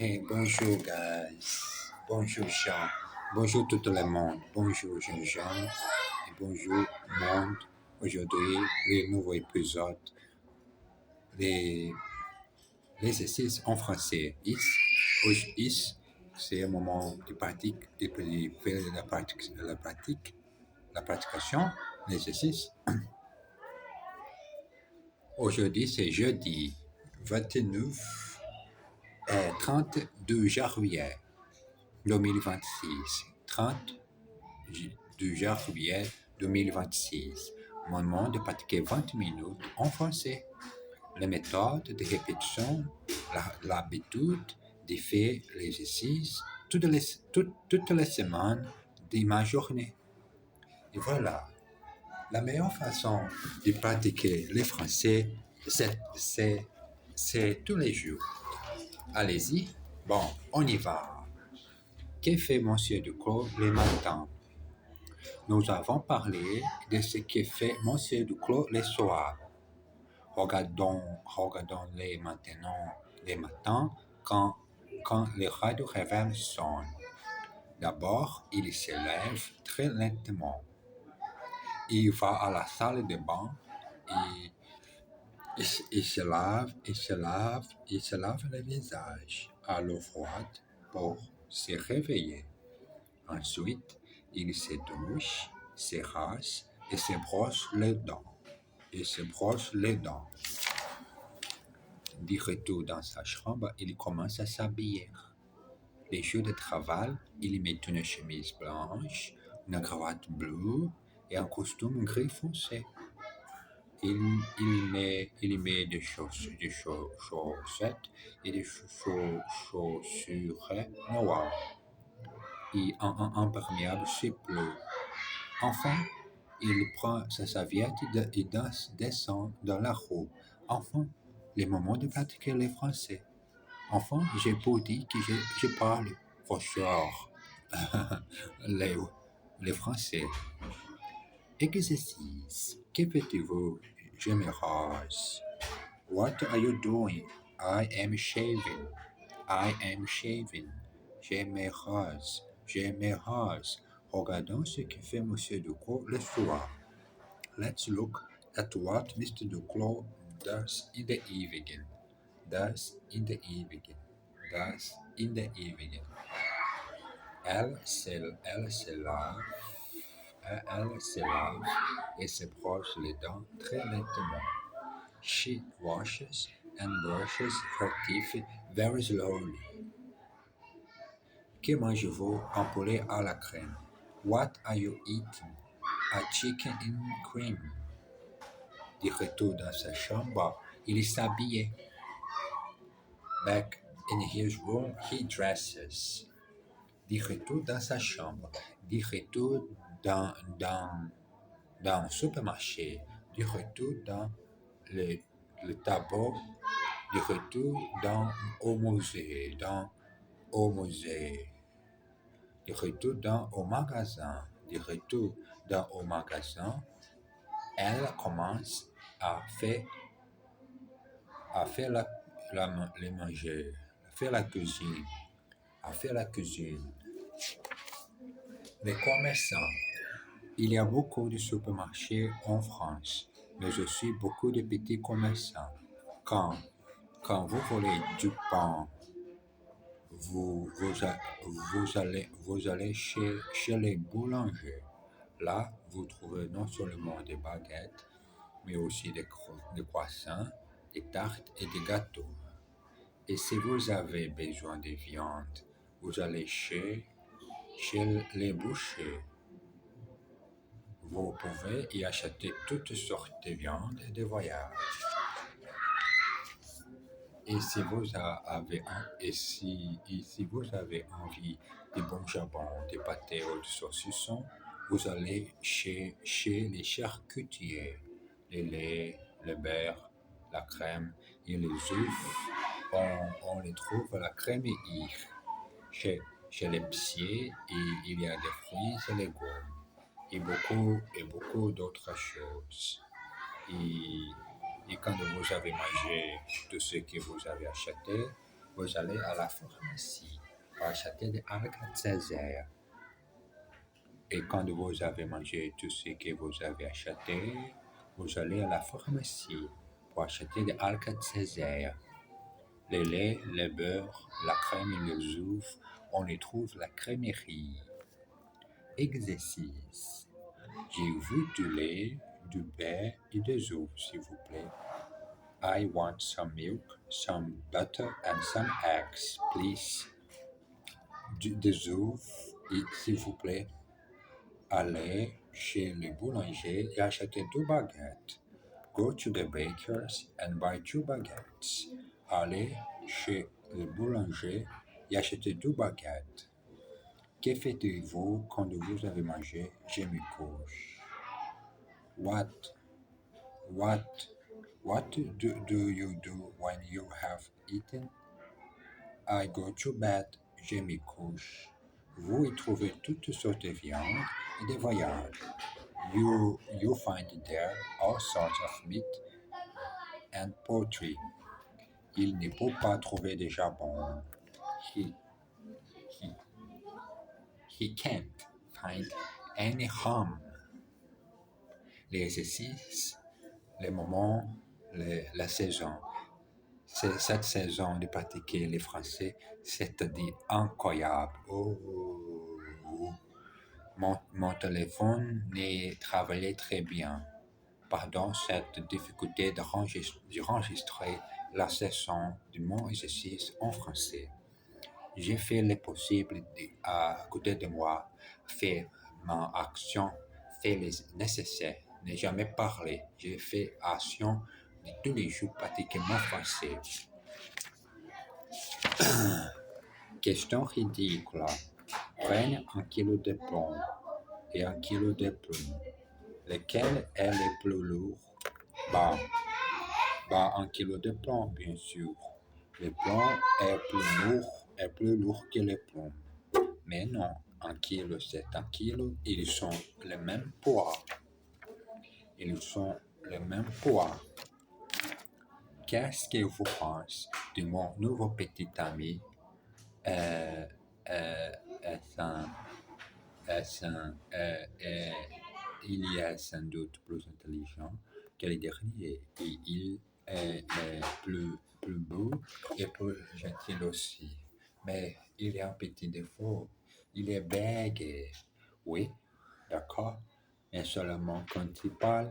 Hey, bonjour guys. Bonjour Jean. Bonjour tout le monde. Bonjour Jean-Jean. Et bonjour monde. Aujourd'hui, le nouveau épisode. Les, les exercices en français. Is, c'est un moment de pratique, de faire la pratication, l'exercice. Aujourd'hui, c'est jeudi 29 et 32 janvier 2026. 32 janvier 2026. Mon moment de pratiquer 20 minutes en français. Les méthodes de répétition, l'habitude de faire l'exercice toutes les semaines de ma journée. Et voilà, la meilleure façon de pratiquer le français, c'est tous les jours. Allez-y, bon, on y va. Que fait Monsieur Duclos le matin? Nous avons parlé de ce que fait Monsieur Duclos le soir. Regardons-les maintenant le matin quand le radio réveil sonne. D'abord, il se lève très lentement. Il va à la salle de bain et il se lave le visage à l'eau froide pour se réveiller. Ensuite, il se douche, se rase et se brosse les dents. De retour dans sa chambre, il commence à s'habiller. Les jours de travail, il met une chemise blanche, une cravate bleue et un costume gris foncé. Il met des chaussettes et des chaussures noires et un imperméable bleu. Enfin, il prend sa serviette et descend dans la rue. Enfin, le moment de pratiquer le français. Enfin, j'ai pour dire que je parle fort le français. Exercice. Que faites-vous? Je me rase. What are you doing? I am shaving. Je me rase. Regardons ce que fait Monsieur Duclos le soir. Let's look at what Mr. Duclos does in the evening. Elle se lave et se brosse les dents très lentement. She washes and brushes her teeth very slowly. Que mangez-vous? Un poulet à la crème. What are you eating? A chicken in cream. De retour dans sa chambre, il s'habille. Back in his room, he dresses. De retour dans sa chambre. De retour dans le supermarché. De retour dans le tableau. De retour au musée. De retour au magasin. De retour au magasin, elle commence à faire le manger, à faire la cuisine. Les commerçants. Il y a beaucoup de supermarchés en France, mais aussi beaucoup de petits commerçants. Quand vous voulez du pain, vous allez chez les boulangers. Là, vous trouvez non seulement des baguettes, mais aussi des croissants, des tartes et des gâteaux. Et si vous avez besoin de viande, vous allez chez les bouchers. Vous pouvez y acheter toutes sortes de viandes et de voyage. Et si vous avez envie de bon jambon, de pâté ou de saucisson, vous allez chez les charcutiers. Le lait, le beurre, la crème et les œufs, on les trouve à la crème et chez l'épicier, il y a des fruits et légumes et beaucoup d'autres choses. Et quand vous avez mangé tout ce que vous avez acheté, vous allez à la pharmacie pour acheter des Alka-Seltzer. Et quand vous avez mangé tout ce que vous avez acheté, vous allez à la pharmacie pour acheter des Alka-Seltzer. Le lait, le beurre, la crème et les œufs, on y trouve la crèmerie. Exercice. J'ai vu du lait, du beurre et des œufs, s'il vous plaît. I want some milk, some butter and some eggs, please. Des œufs, s'il vous plaît. Allez chez le boulanger et achetez 2 baguettes. Go to the baker's and buy 2 baguettes. Allez chez le boulanger et achetez 2 baguettes. Que faites-vous quand vous avez mangé? Je me couche. What do you do when you have eaten? I go to bed. Je me couche. Vous y trouvez toutes sortes de viandes et de voyages. You find there all sorts of meat and poultry. Il ne peut pas trouver de jambon. He can't find any ham. L'exercice, les moments, la saison. Cette saison de pratiquer le français, c'est-à-dire incroyable. Mon téléphone ne travaillait très bien. Pendant cette difficulté d'enregistrer la saison de mon exercice en français. J'ai fait le possible à côté de moi, fait ma action, fait le nécessaire, ne jamais parler. J'ai fait action de tous les jours pratiquer mon français. Question ridicule. Prenez 1 kilo de plomb et 1 kilo de plume. Lequel est le plus lourd? Bah, 1 kilo de plomb, bien sûr. Le plomb est plus lourd que le plomb. Mais non, 1 kilo, c'est 1 kilo. Ils sont le même poids. Qu'est-ce que vous pensez de mon nouveau petit ami? Il est sans doute plus intelligent que les derniers et il est plus beau et plus gentil aussi. Mais il y a un petit défaut. Il est bègue. Oui, d'accord. Mais seulement quand il parle.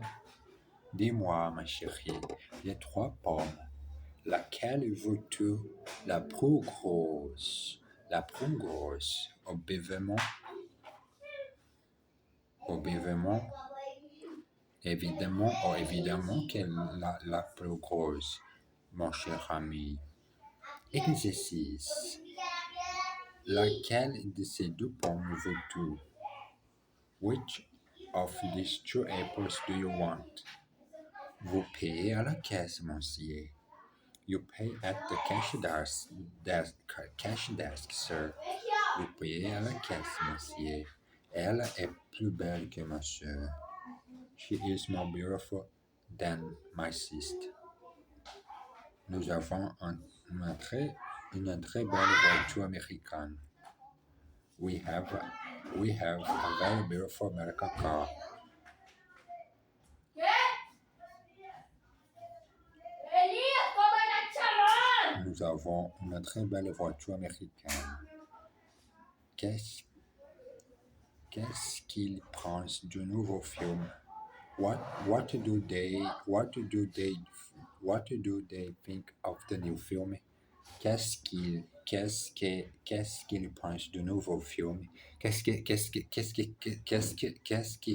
Dis-moi, ma chérie, j'ai 3 pommes. Laquelle veux-tu? La plus grosse. La plus grosse. Évidemment qu'elle la plus grosse, mon cher ami. Exercice. Laquelle de ces 2 pommes veux-tu? Which of these 2 apples do you want? Vous payez à la caisse, monsieur. You pay at the cash desk, sir. Vous payez à la caisse, monsieur. Elle est plus belle que ma sœur. She is more beautiful than my sister. Nous avons une très belle voiture américaine. We have a very beautiful American car. Nous avons une très belle voiture américaine. Qu'est-ce qu'ils pensent du nouveau film? What do they think of the new film? Qu'est-ce qu'ils pensent du nouveau film? Qu'est-ce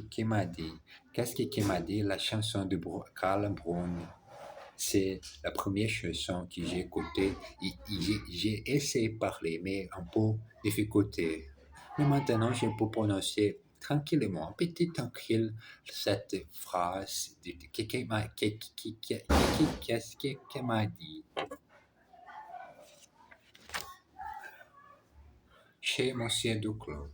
qu'il m'a dit? Qu'est-ce qu'il m'a dit la chanson de Carl Bruni? C'est la première chanson que j'ai écoutée. J'ai essayé de parler, mais un peu difficulté. Mais maintenant, je peux prononcer tranquillement, petit tranquille, cette phrase. Qu'est-ce qu'il m'a dit? Chez Monsieur Duclos.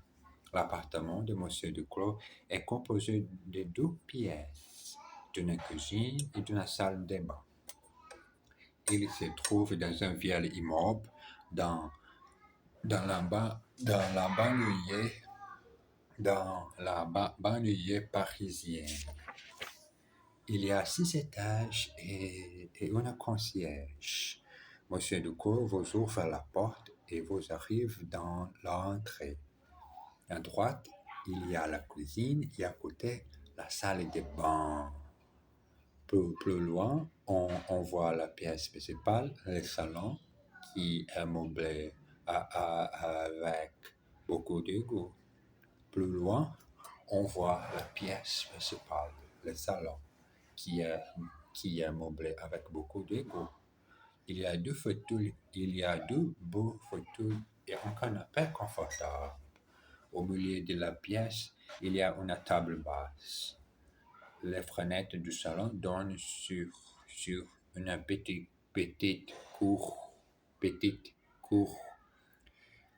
L'appartement de Monsieur Duclos est composé de 2 pièces, d'une cuisine et d'une salle de bain. il se trouve dans un vieil immeuble dans, dans la banlieue, banlieue parisienne. Il y a 6 étages et une concierge. Monsieur Ducot vous ouvre la porte et vous arrive dans l'entrée. À droite, il y a la cuisine et à côté, la salle de bain. Plus loin, on voit la pièce principale, le salon, qui est meublé avec beaucoup de goût. Plus loin, on voit la pièce principale, le salon, qui est meublé avec beaucoup de goût. Il y a deux beaux fauteuils et un canapé confortable. Au milieu de la pièce, il y a une table basse. Les fenêtres du salon donnent sur une petite cour.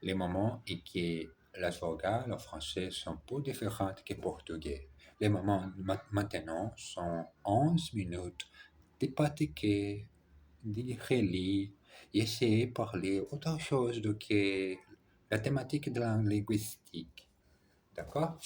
Les moments et que les organes français sont peu différents que portugais. Les moments maintenant sont 11 minutes de pratiquer, de relire et essayer de parler autre chose que la thématique de la linguistique. D'accord?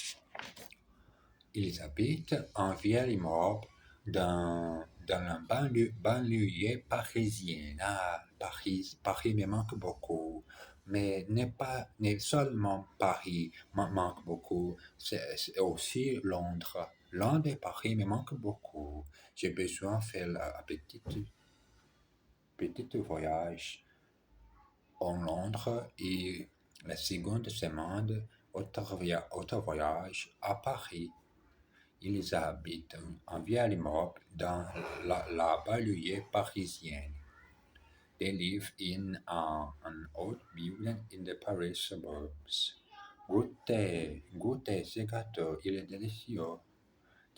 Ils habitent un vieil immeuble dans la banlieue parisienne. Ah, Paris me manque beaucoup. Mais n'est seulement Paris me manque beaucoup, c'est aussi Londres. Londres et Paris me manque beaucoup. J'ai besoin de faire un petit voyage en Londres et la seconde semaine, autre voyage à Paris. Ils habitent un vieil immeuble dans la banlieue parisienne. They live in an old building in the Paris suburbs. Goûtez ce gâteau, il est délicieux.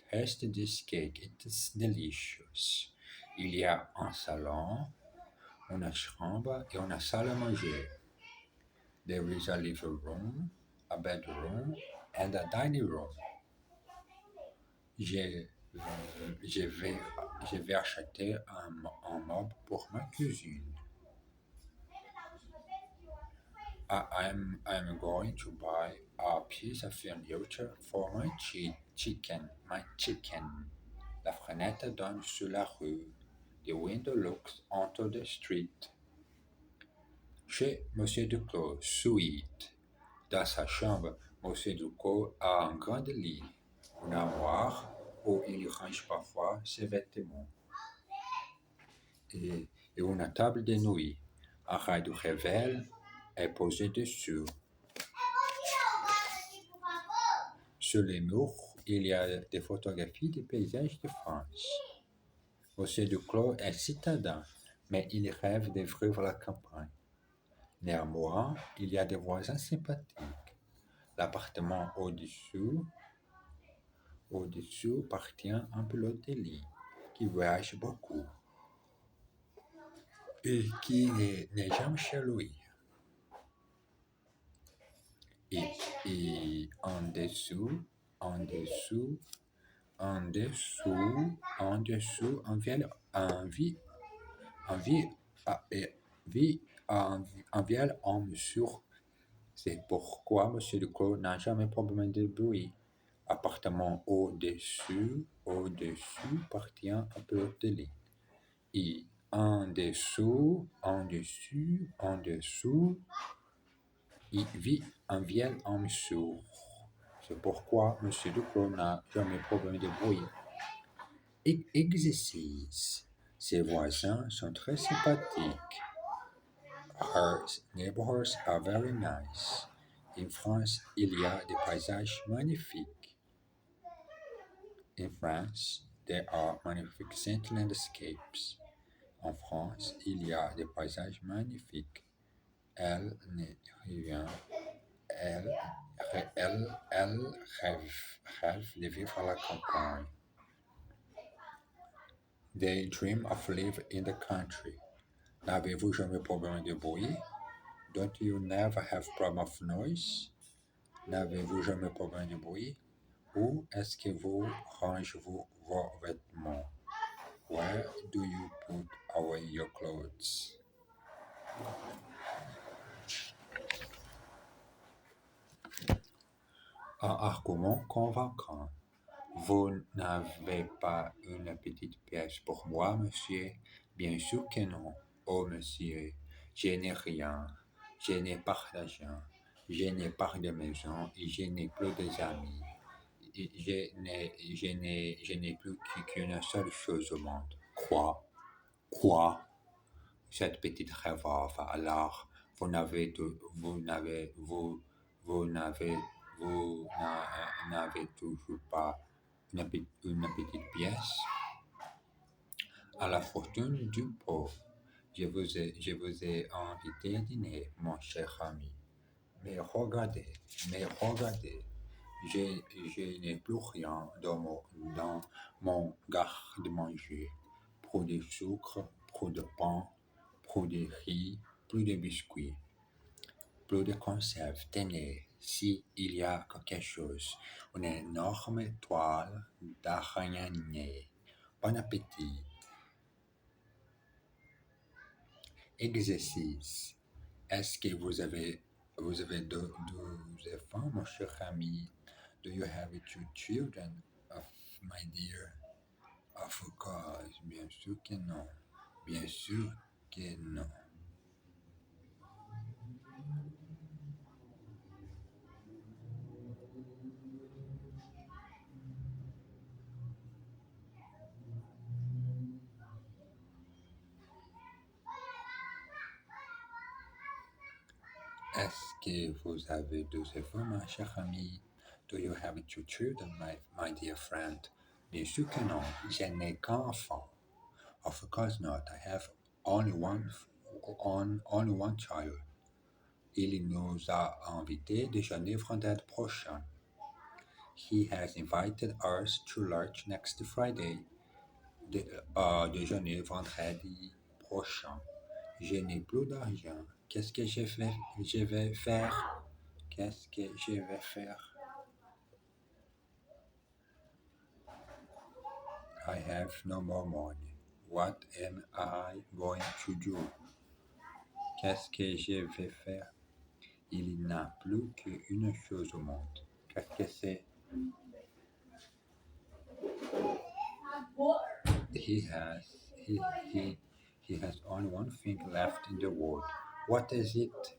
Taste this cake, it is delicious. Il y a un salon, une chambre et une salle à manger. There is a living room, a bedroom, and a dining room. Je vais acheter un meuble pour ma cuisine. I'm going to buy a piece of furniture for my chicken. La fenêtre donne sur la rue. The window looks onto the street. Chez Monsieur Duclos, suite. Dans sa chambre, Monsieur Duclos a un grand lit, une armoire où il range parfois ses vêtements et une table de nuit. Un rideau révèle est posé dessus. Sur les murs, il y a des photographies des paysages de France. Monsieur Duclos est citadin, mais il rêve de vivre la campagne. Néanmoins, il y a des voisins sympathiques. L'appartement au-dessus appartient à un pilote de ligne qui voyage beaucoup et qui n'est jamais chez lui. Et en dessous, un vieil homme sûr. C'est pourquoi Monsieur Duclos n'a jamais problème de bruit. Appartement au-dessus appartient à pilote de ligne. Et en dessous, il vit un vieil homme sourd. C'est pourquoi Monsieur Duclos n'a jamais problème de bruit. Exercice. Ses voisins sont très sympathiques. Her neighbors are very nice. En France, il y a des paysages magnifiques. In France, there are magnificent landscapes. En France, il y a des paysages magnifiques. Elle rêve de vivre à la campagne. They dream of living in the country. N'avez-vous jamais problème de bruit? Don't you never have problem of noise? N'avez-vous jamais problème de bruit? Où est-ce que vous rangez vos vêtements? Where do you put away your clothes? Un argument convaincant. Vous n'avez pas une petite pièce pour moi, monsieur? Bien sûr que non. Oh, monsieur, je n'ai rien. Je n'ai pas d'argent. Je n'ai pas de maison et je n'ai plus d'amis. Et je n'ai plus qu'une seule chose au monde. Quoi? Quoi? Cette petite rêve. Alors, vous n'avez, n'avez toujours pas une petite pièce à la fortune du pauvre. Je vous ai invité à dîner, mon cher ami. Mais regardez, je n'ai plus rien dans mon garde-manger. Plus de sucre, plus de pain, plus de riz, plus de biscuits, plus de conserve. Tenez, s'il y a quelque chose, une énorme toile d'araignée. Bon appétit. Exercice. Est-ce que vous avez deux enfants, mon cher ami? Do you have two children, of my dear? Of course, bien sûr que non. Bien sûr que non. Est-ce que vous avez deux enfants, ma chère amie? Do you have two children, my dear friend? Bien sûr que non. Je n'ai qu'un enfant. Of course not. I have only one child. Il nous a invités déjeuner vendredi prochain. He has invited us to lunch next Friday. Déjeuner vendredi prochain. Je n'ai plus d'argent. Qu'est-ce que je vais faire? Qu'est-ce que je vais faire? I have no more money. What am I going to do? Qu'est-ce que je vais faire? Il n'a plus qu'une chose au monde. Qu'est-ce que c'est? He has he, he, he has only one thing left in the world. What is it?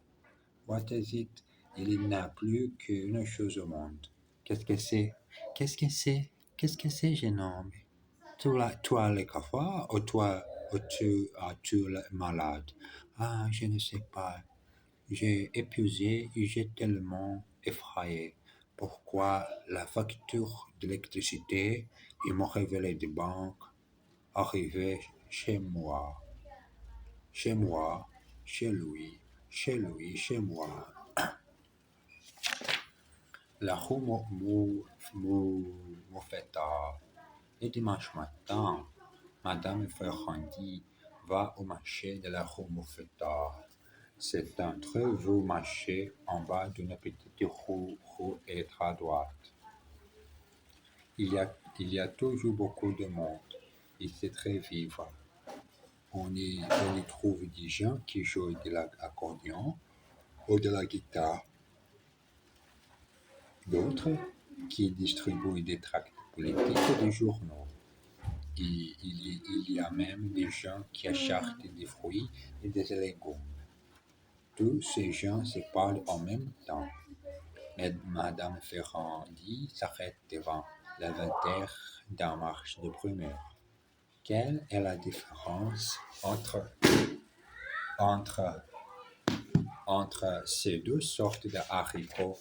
What is it? Il n'a plus qu'une chose au monde. Qu'est-ce que c'est? Qu'est-ce que c'est? Qu'est-ce que c'est, jeune homme? Tu as le cafard ou tu es malade? Ah, je ne sais pas. J'ai épuisé et j'ai tellement effrayé. Pourquoi la facture d'électricité et mon révélé de banque arrivaient chez moi, chez moi. La roue me fait tard. Et dimanche matin, Madame Ferrandi va au marché de la rue Mouffetard. C'est un très vieux marché en bas d'une petite rue et à droite. Il y a toujours beaucoup de monde et c'est très vivant. On y trouve des gens qui jouent de l'accordéon ou de la guitare, d'autres qui distribuent des tracts politiques et des journaux. Il y a même des gens qui achètent des fruits et des légumes. Tous ces gens se parlent en même temps. Mais Madame Ferrandi s'arrête devant l'inventaire d'un marché de primeur. Quelle est la différence entre, entre ces deux sortes de haricots?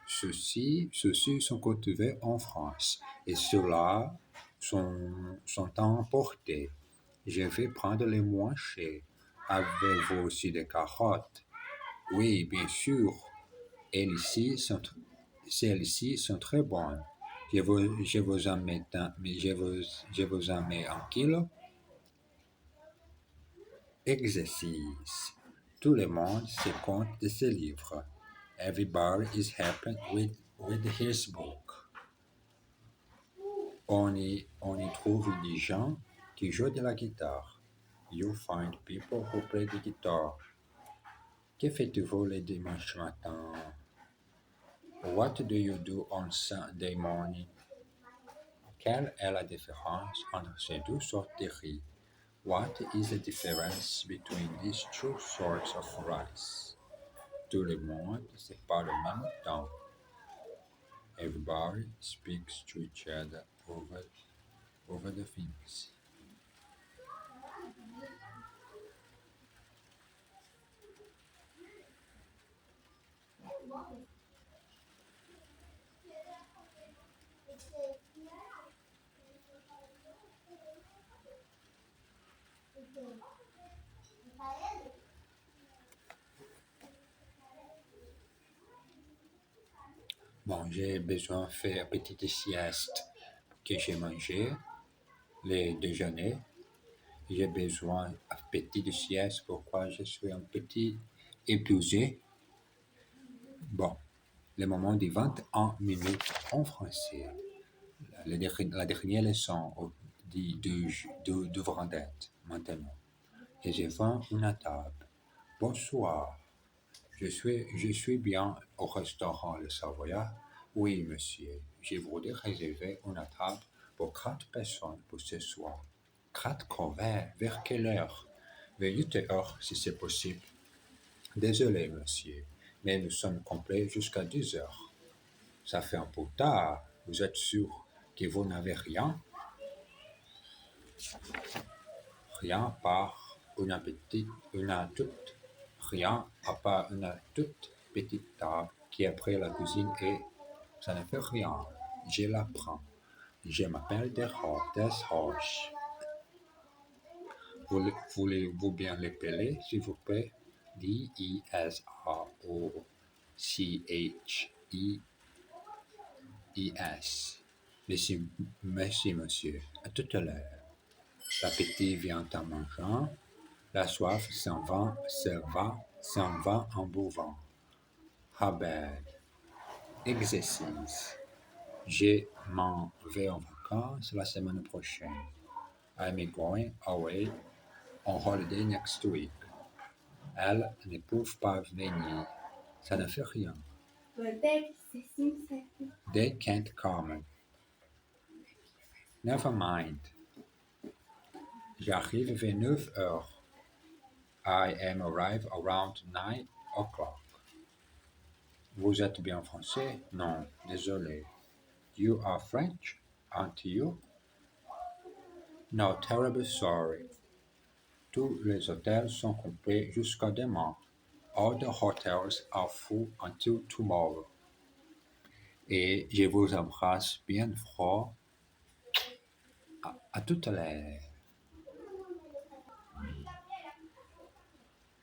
Ceux-ci sont cultivés en France et ceux-là sont importés. Je vais prendre les moins chers. Avez-vous aussi des carottes? Oui, bien sûr. Celles-ci sont très bonnes. Je vous en mets un kilo. Exercice. Tout le monde se compte de ses livres. Everybody is happy with his book. On y trouve des gens qui joue de la guitare. You find people who play the guitar. Que faites-vous les dimanches matin? What do you do on Sunday morning? Quelle est la différence entre ces deux sortes de riz? What is the difference between these two sorts of rice? Tout le monde se parle en même temps. Everybody speaks to each other over the things. Bon, j'ai besoin de faire une petite sieste que j'ai mangé, le déjeuner. J'ai besoin d'une petite sieste pourquoi je suis un petit épuisé. Bon, le moment de 21 minutes en français. La dernière leçon de Vendette, maintenant. Et je vends une table. Bonsoir. Je suis bien au restaurant Le Savoyard. Oui, monsieur. Je voudrais réserver une table pour 4 personnes pour ce soir. 4 couverts. Vers quelle heure? Vers 8 heures, si c'est possible. Désolé, monsieur, mais nous sommes complets jusqu'à 10 heures. Ça fait un peu tard. Vous êtes sûr que vous n'avez rien? Rien à part rien à part une toute petite table qui est près de la cuisine et ça ne fait rien. Je la prends. Je m'appelle Desroches. Voulez-vous bien l'épeler, s'il vous plaît? Desroches. Merci, monsieur. À tout à l'heure. L'appétit vient en mangeant. La soif s'en va en buvant. Habel. Exercice. Je m'en vais en vacances la semaine prochaine. I'm going away on holiday next week. Elles ne peuvent pas venir. Ça ne fait rien. They can't come. Never mind. J'arrive vers 9 heures. I am arrived around 9 o'clock. Vous êtes bien français? Non, désolé. You are French, aren't you? No, terribly sorry. Tous les hôtels sont complets jusqu'à demain. All the hotels are full until tomorrow. Et je vous embrasse bien fort. À tout à l'heure.